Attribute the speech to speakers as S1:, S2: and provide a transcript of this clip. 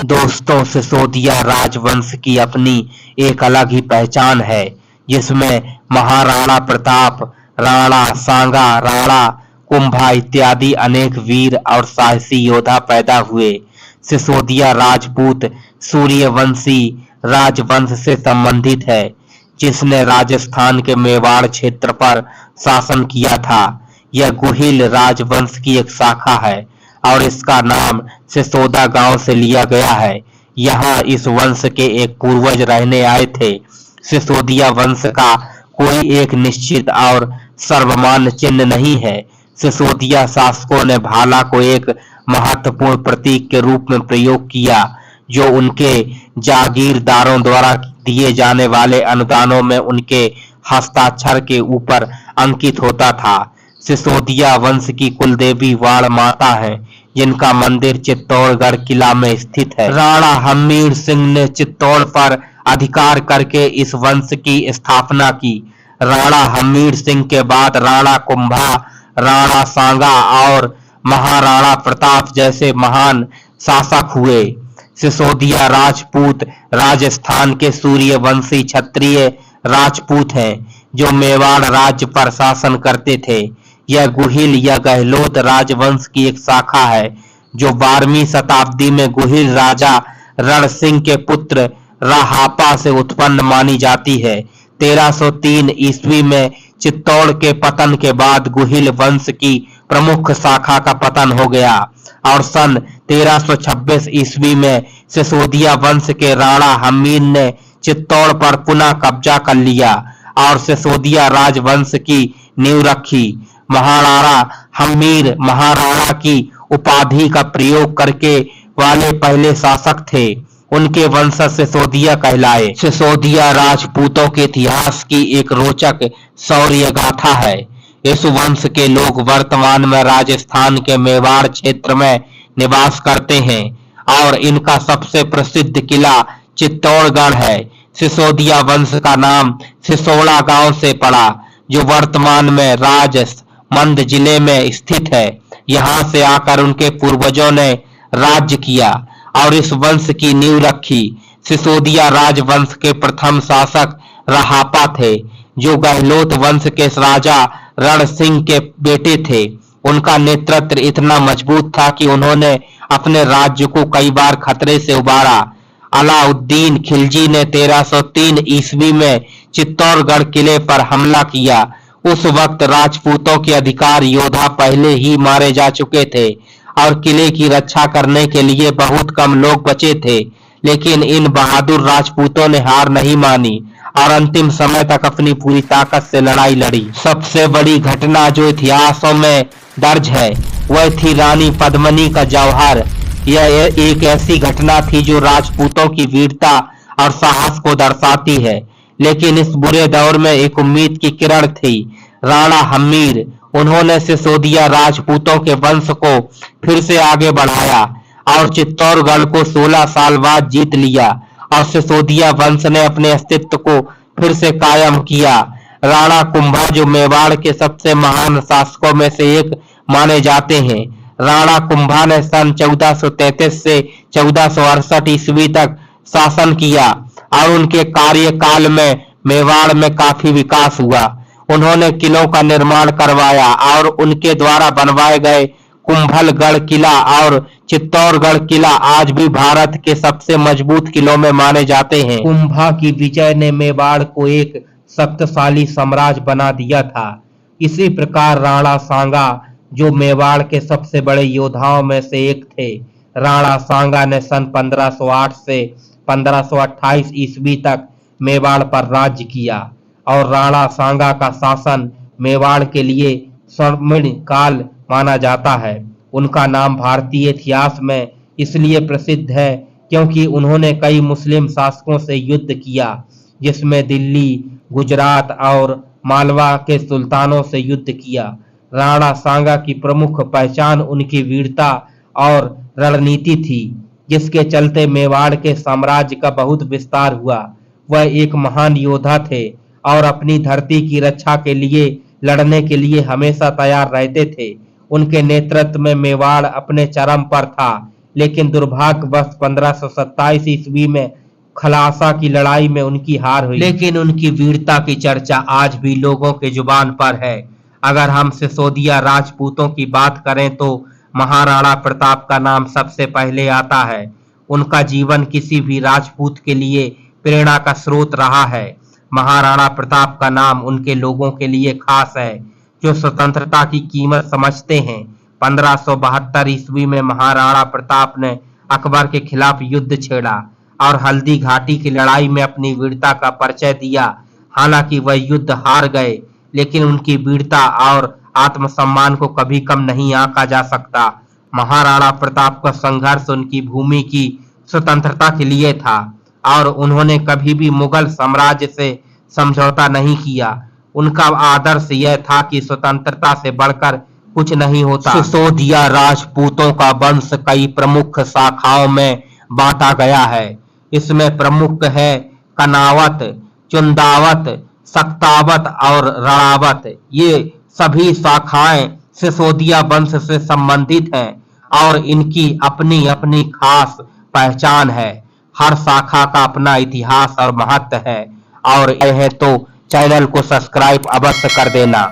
S1: दोस्तों, सिसोदिया राजवंश की अपनी एक अलग ही पहचान है, जिसमें महाराणा प्रताप, राणा सांगा, राणा कुंभा इत्यादि अनेक वीर और साहसी योद्धा पैदा हुए। सिसोदिया राजपूत सूर्यवंशी राजवंश से संबंधित है, जिसने राजस्थान के मेवाड़ क्षेत्र पर शासन किया था। यह गुहिल राजवंश की एक शाखा है और इसका नाम सिसोदा गांव से लिया गया है। यहाँ इस वंश के एक पूर्वज रहने आए थे। सिसोदिया वंश का कोई एक निश्चित और सर्वमान्य चिन्ह नहीं है। सिसोदिया शासकों ने भाला को एक महत्वपूर्ण प्रतीक के रूप में प्रयोग किया, जो उनके जागीरदारों द्वारा दिए जाने वाले अनुदानों में उनके हस्ताक्षर के ऊपर अंकित होता था। सिसोदिया वंश की कुलदेवी वाण माता है, जिनका मंदिर चित्तौड़गढ़ किला में स्थित है। राणा हमीर सिंह ने चित्तौड़ पर अधिकार करके इस वंश की स्थापना की। राणा हमीर सिंह के बाद राणा कुंभा, राणा सांगा और महाराणा प्रताप जैसे महान शासक हुए। सिसोदिया राजपूत राजस्थान के सूर्यवंशी क्षत्रिय राजपूत हैं, जो मेवाड़ राज्य पर शासन करते थे। यह गुहिल या गहलोत राजवंश की एक शाखा है, जो 12वीं शताब्दी में गुहिल राजा रण सिंह के पुत्र राहापा से उत्पन्न मानी जाती है। 1303 ईस्वी में चित्तौड़ के पतन के बाद गुहिल वंश की प्रमुख शाखा का पतन हो गया और सन 1326 ईस्वी में सिसोदिया वंश के राणा हमीर ने चित्तौड़ पर पुनः कब्जा कर लिया और सिसोदिया राजवंश की नींव रखी। महाराणा हमीर महाराणा की उपाधि का प्रयोग करके वाले पहले शासक थे। उनके वंशज सिसोदिया कहलाए। सिसोदिया राजपूतों के इतिहास की एक रोचक शौर्य गाथा है। इस वंश के लोग वर्तमान में राजस्थान के मेवाड़ क्षेत्र में निवास करते हैं और इनका सबसे प्रसिद्ध किला चित्तौड़गढ़ है। सिसोदिया वंश का नाम सिसोड़ा गांव से पड़ा, जो वर्तमान में राजमंद जिले में स्थित है। यहाँ से आकर उनके पूर्वजों ने राज्य किया और इस वंश की नींव रखी। सिसोदिया राजवंश के प्रथम शासक राहापा थे, जो गहलोत वंश के राजा रण सिंह के बेटे थे। उनका नेतृत्व इतना मजबूत था कि उन्होंने अपने राज्य को कई बार खतरे से उबारा। अलाउद्दीन खिलजी ने 1303 ईस्वी में चित्तौड़गढ़ किले पर हमला किया। उस वक्त राजपूतों के अधिकार योद्धा पहले ही मारे जा चुके थे और किले की रक्षा करने के लिए बहुत कम लोग बचे थे, लेकिन इन बहादुर राजपूतों ने हार नहीं मानी और अंतिम समय तक अपनी पूरी ताकत से लड़ाई लड़ी। सबसे बड़ी घटना जो इतिहासों में दर्ज है वह थी रानी पद्मिनी का जौहर। यह एक ऐसी घटना थी जो राजपूतों की वीरता और साहस को दर्शाती है, लेकिन इस बुरे दौर में एक उम्मीद की किरण थी। राणा हमीर, उन्होंने सिसोदिया राजपूतों के वंश को फिर से आगे बढ़ाया और चित्तौड़गढ़ को 16 साल बाद जीत लिया और सिसोदिया वंश ने अपने अस्तित्व को फिर से कायम किया। राणा कुंभा, जो मेवाड़ के सबसे महान शासकों में से एक माने जाते हैं, राणा कुंभा ने सन 1433 से 1468 ईस्वी तक शासन किया और उनके कार्यकाल में मेवाड़ में काफी विकास हुआ। उन्होंने किलों का निर्माण करवाया और उनके द्वारा बनवाए गए कुंभलगढ़ किला और चित्तौड़गढ़ किला आज भी भारत के सबसे मजबूत किलों में माने जाते हैं। कुंभा की विजय ने मेवाड़ को एक शक्तिशाली साम्राज्य बना दिया था। इसी प्रकार राणा सांगा, जो मेवाड़ के सबसे बड़े योद्धाओं में से एक थे, राणा सांगा ने सन 1508 से 1528 ईस्वी तक मेवाड़ पर राज्य किया और राणा सांगा का शासन मेवाड़ के लिए स्वर्णिम काल माना जाता है। उनका नाम भारतीय इतिहास में इसलिए प्रसिद्ध है क्योंकि उन्होंने कई मुस्लिम शासकों से युद्ध किया, जिसमें दिल्ली, गुजरात और मालवा के सुल्तानों से युद्ध किया। राणा सांगा की प्रमुख पहचान उनकी वीरता और रणनीति थी, जिसके चलते मेवाड़ के साम्राज्य का बहुत विस्तार हुआ। वह एक महान योद्धा थे और अपनी धरती की रक्षा के लिए लड़ने के लिए हमेशा तैयार रहते थे। उनके नेतृत्व में मेवाड़ अपने चरम पर था। लेकिन दुर्भाग्यवश 1527 ईस्वी में खलासा की लड़ाई में उनकी हार हुई। लेकिन उनकी वीरता की चर्चा आज भी लोगों के जुबान पर है। अगर हम सिसोदिया राजपूतों की बात करें तो महाराणा प्रताप का नाम सबसे पहले आता है। उनका जीवन किसी भी राजपूत के लिए प्रेरणा का स्रोत रहा है। महाराणा प्रताप का नाम उनके लोगों के लिए खास है जो स्वतंत्रता की कीमत समझते हैं। 1572 ईस्वी में महाराणा प्रताप ने अकबर के खिलाफ युद्ध छेड़ा और हल्दी घाटी की लड़ाई में अपनी वीरता का परिचय दिया। हालांकि वह युद्ध हार गए, लेकिन उनकी वीरता और आत्मसम्मान को कभी कम नहीं आंका जा सकता। महाराणा प्रताप का संघर्ष उनकी भूमि की स्वतंत्रता के लिए था और उन्होंने कभी भी मुगल साम्राज्य से समझौता नहीं किया। उनका आदर्श यह था कि स्वतंत्रता से बढ़कर कुछ नहीं होता। सिसोदिया राजपूतों का वंश कई प्रमुख शाखाओं में बांटा गया है। इसमें प्रमुख है कनावत, चुंदावत, सक्तावत और रणावत। ये सभी शाखाएं सिसोदिया वंश से संबंधित हैं और इनकी अपनी अपनी खास पहचान है। हर शाखा का अपना इतिहास और महत्व है। और यह है तो चैनल को सब्सक्राइब अवश्य कर देना।